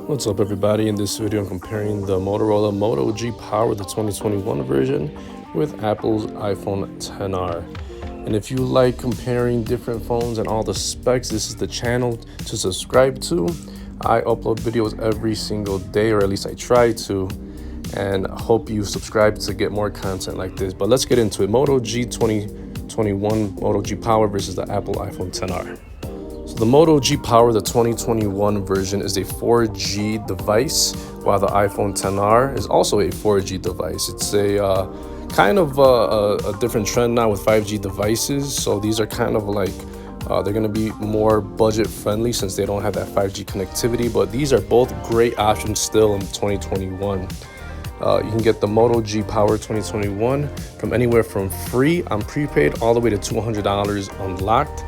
What's up, everybody? In this video I'm comparing the Motorola Moto G Power, the 2021 version, with Apple's iPhone XR. And if you like comparing different phones and all the specs, this is the channel to subscribe to. I upload videos every single day, or at least I try to, and I hope you subscribe to get more content like this. But let's get into it. Moto G 2021 Moto G Power versus the Apple iPhone XR. So the Moto G Power, the 2021 version, is a 4G device, while the iPhone XR is also a 4G device. It's a kind of a different trend now with 5G devices. So these are kind of like, they're going to be more budget friendly since they don't have that 5G connectivity. But these are both great options still in 2021. You can get the Moto G Power 2021 from anywhere from free on prepaid all the way to $200 unlocked.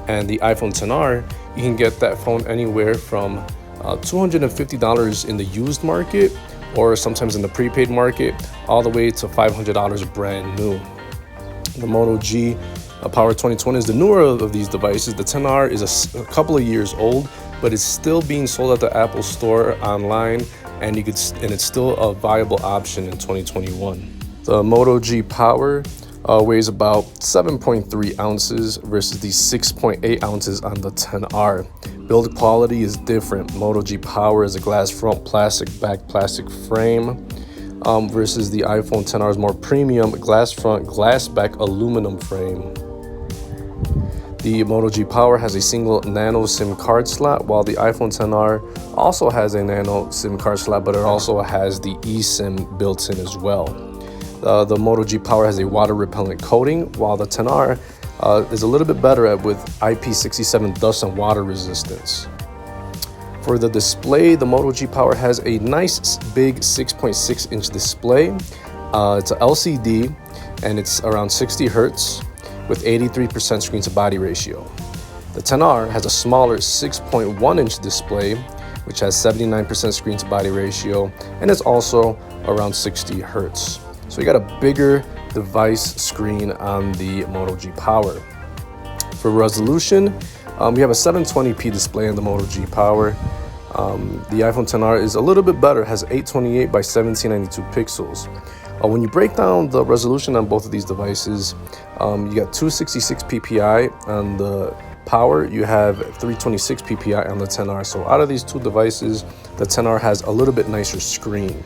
And the iPhone XR, you can get that phone anywhere from $250 in the used market, or sometimes in the prepaid market, all the way to $500 brand new. The Moto G Power 2020 is the newer of these devices. The XR is a couple of years old, but it's still being sold at the Apple Store online, and it's still a viable option in 2021. The Moto G Power weighs about 7.3 ounces versus the 6.8 ounces on the XR. Build quality is different. Moto G Power is a glass front, plastic back, plastic frame, versus the iPhone XR's more premium glass front, glass back aluminum frame. The Moto G Power has a single nano SIM card slot, while the iPhone XR also has a nano SIM card slot, but it also has the eSIM built in as well. The Moto G Power has a water repellent coating, while the XR is a little bit better with IP67 dust and water resistance. For the display, the Moto G Power has a nice big 6.6 inch display. It's an LCD, and it's around 60 Hertz with 83% screen to body ratio. The XR has a smaller 6.1 inch display, which has 79% screen to body ratio, and it's also around 60 Hertz. So you got a bigger device screen on the Moto G Power. For resolution, we have a 720p display on the Moto G Power. The iPhone XR is a little bit better, has 828 by 1792 pixels. When you break down the resolution on both of these devices, you got 266 ppi on the Power, you have 326 ppi on the XR. So out of these two devices, the XR has a little bit nicer screen.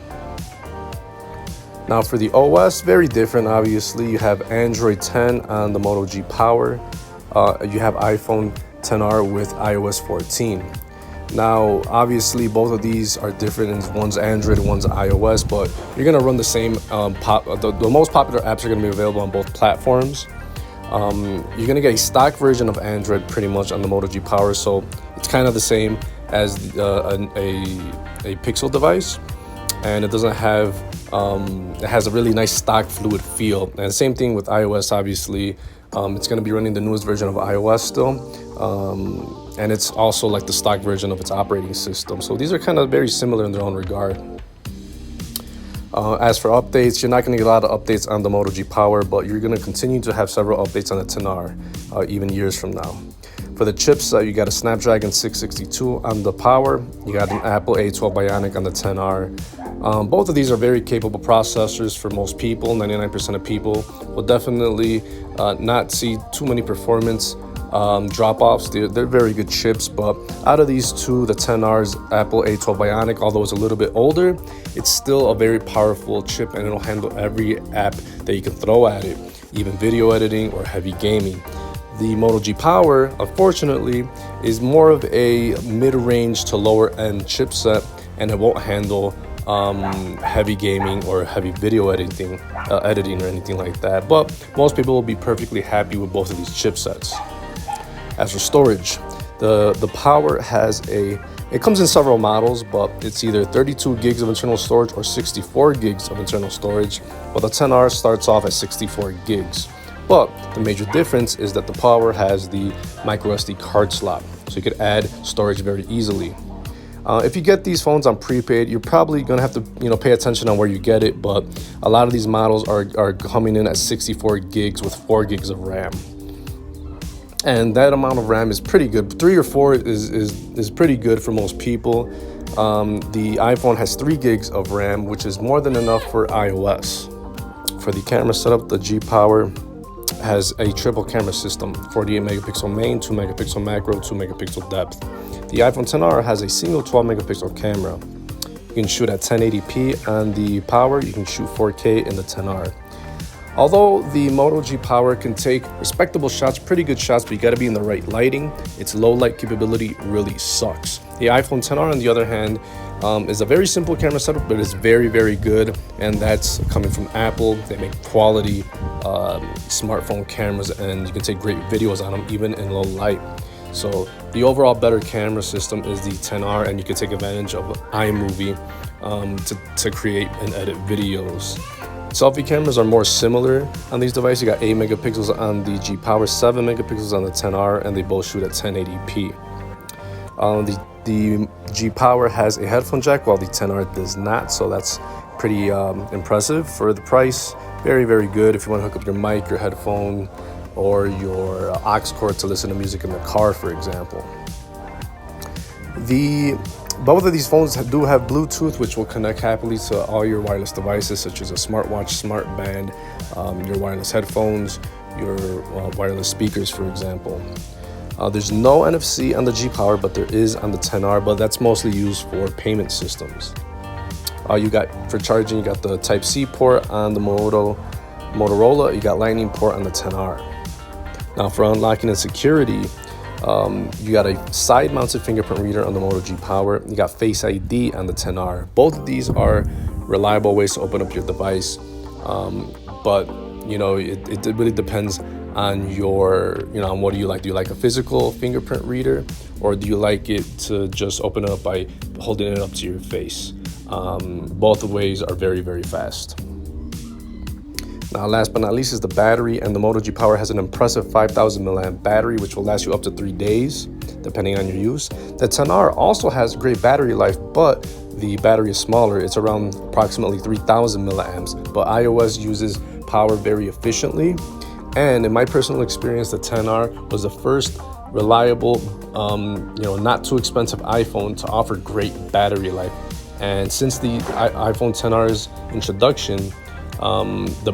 Now for the OS, very different obviously. You have Android 10 on the Moto G Power. You have iPhone XR with iOS 14. Now obviously both of these are different. One's Android, one's iOS, but you're gonna run the same, the most popular apps are gonna be available on both platforms. You're gonna get a stock version of Android pretty much on the Moto G Power, so it's kind of the same as a Pixel device, and it doesn't have, it has a really nice stock fluid feel. And the same thing with iOS, obviously. It's going to be running the newest version of iOS still, and it's also like the stock version of its operating system. So these are kind of very similar in their own regard. As for updates, you're not going to get a lot of updates on the Moto G Power, but you're going to continue to have several updates on the XR, even years from now. For the chips, you got a Snapdragon 662 on the Power. You got an Apple A12 Bionic on the XR. Both of these are very capable processors for most people. 99% of people will definitely not see too many performance drop-offs. They're very good chips, but out of these two, the XR's Apple A12 Bionic, although it's a little bit older, it's still a very powerful chip, and it'll handle every app that you can throw at it, even video editing or heavy gaming. The Moto G Power, unfortunately, is more of a mid-range to lower-end chipset, and it won't handle heavy gaming or heavy video editing or anything like that. But most people will be perfectly happy with both of these chipsets. As for storage, the Power has it comes in several models, but it's either 32 gigs of internal storage or 64 gigs of internal storage, but the XR starts off at 64 gigs. But the major difference is that the Power has the micro SD card slot, so you could add storage very easily. If you get these phones on prepaid, you're probably gonna have to pay attention on where you get it, but a lot of these models are coming in at 64 gigs with 4 gigs of RAM. And that amount of RAM is pretty good. 3 or 4 is pretty good for most people. The iPhone has 3 gigs of RAM, which is more than enough for iOS. For the camera setup, the G Power has a triple camera system: 48 megapixel main, 2 megapixel macro, 2 megapixel depth. The iPhone XR has a single 12 megapixel camera. You can shoot at 1080p on the Power. You can shoot 4K in the XR. Although the Moto G Power can take respectable shots, pretty good shots, but you gotta be in the right lighting, its low light capability really sucks. The iPhone XR, on the other hand, is a very simple camera setup, but it's very, very good, and that's coming from Apple. They make quality smartphone cameras, and you can take great videos on them, even in low light. So the overall better camera system is the XR, and you can take advantage of iMovie to create and edit videos. Selfie cameras are more similar on these devices. You got 8 megapixels on the G Power, 7 megapixels on the XR, and they both shoot at 1080p. The G Power has a headphone jack, while the XR does not, so that's pretty impressive for the price. Very, very good if you want to hook up your mic, your headphone, or your aux cord to listen to music in the car, for example. Both of these phones do have Bluetooth, which will connect happily to all your wireless devices, such as a smartwatch, smart band, your wireless headphones, your wireless speakers, for example. There's no NFC on the G Power, but there is on the XR, but that's mostly used for payment systems. For charging, you got the Type-C port on the Motorola, you got Lightning port on the XR. Now for unlocking and security, you got a side-mounted fingerprint reader on the Moto G Power. You got Face ID on the XR. Both of these are reliable ways to open up your device, but it really depends on on what do you like. Do you like a physical fingerprint reader, or do you like it to just open it up by holding it up to your face? Both ways are very, very fast. Now, last but not least is the battery, and the Moto G Power has an impressive 5,000 milliamp battery, which will last you up to 3 days, depending on your use. The XR also has great battery life, but the battery is smaller. It's around approximately 3,000 milliamps, but iOS uses power very efficiently. And in my personal experience, the XR was the first reliable, not too expensive iPhone to offer great battery life. And since the iPhone XR's introduction, the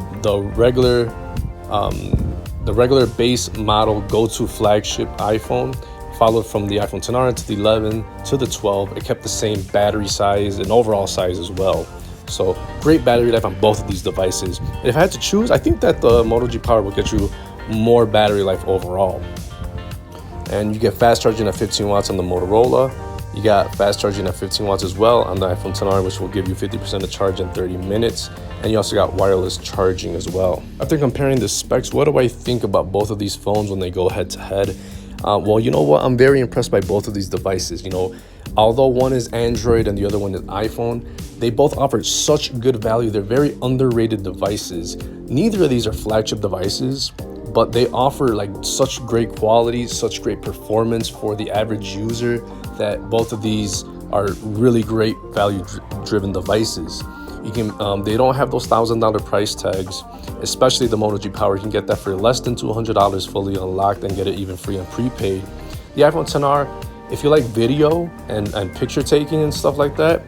regular base model go-to flagship iPhone followed from the iPhone XR to the 11 to the 12. It kept the same battery size and overall size as well. So great battery life on both of these devices. If I had to choose, I think that the Moto G Power will get you more battery life overall. And you get fast charging at 15 watts on the Motorola. You got fast charging at 15 watts as well on the iPhone XR, which will give you 50% of charge in 30 minutes. And you also got wireless charging as well. After comparing the specs, what do I think about both of these phones when they go head to head? Well, you know what? I'm very impressed by both of these devices. Although one is Android and the other one is iPhone, they both offer such good value. They're very underrated devices. Neither of these are flagship devices, but they offer such great quality, such great performance for the average user, that both of these are really great value-driven devices. They don't have those $1,000 price tags, especially the Moto G Power. You can get that for less than $200 fully unlocked and get it even free and prepaid. The iPhone XR, if you like video and picture taking and stuff like that,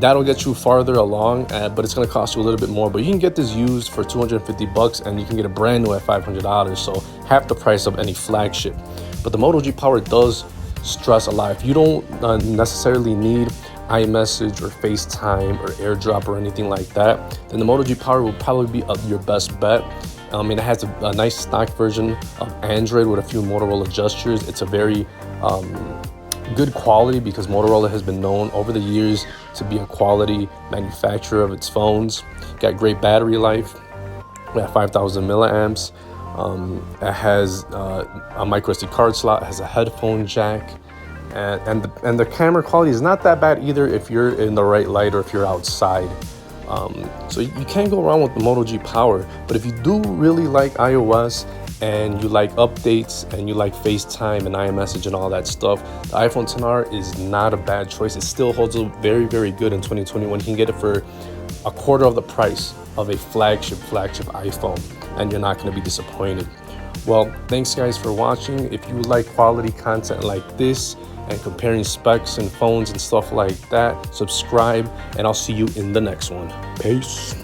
that'll get you farther along, but it's going to cost you a little bit more. But you can get this used for $250 and you can get a brand new at $500, so half the price of any flagship. But the Moto G Power does stress a lot. If you don't necessarily need iMessage or FaceTime or AirDrop or anything like that, then the Moto G Power will probably be your best bet. It has a nice stock version of Android with a few Motorola gestures. It's a very good quality because Motorola has been known over the years to be a quality manufacturer of its phones. Got great battery life at 5,000 milliamps. It has a micro SD card slot. It has a headphone jack, and the camera quality is not that bad either if you're in the right light or if you're outside. So you can't go wrong with the Moto G Power. But if you do really like iOS and you like updates and you like FaceTime and iMessage and all that stuff, the iPhone XR is not a bad choice. It still holds up very, very good in 2021. You can get it for a quarter of the price of a flagship iPhone, and you're not going to be disappointed. Well, thanks guys for watching. If you like quality content like this, and comparing specs and phones and stuff like that. Subscribe, and I'll see you in the next one. Peace.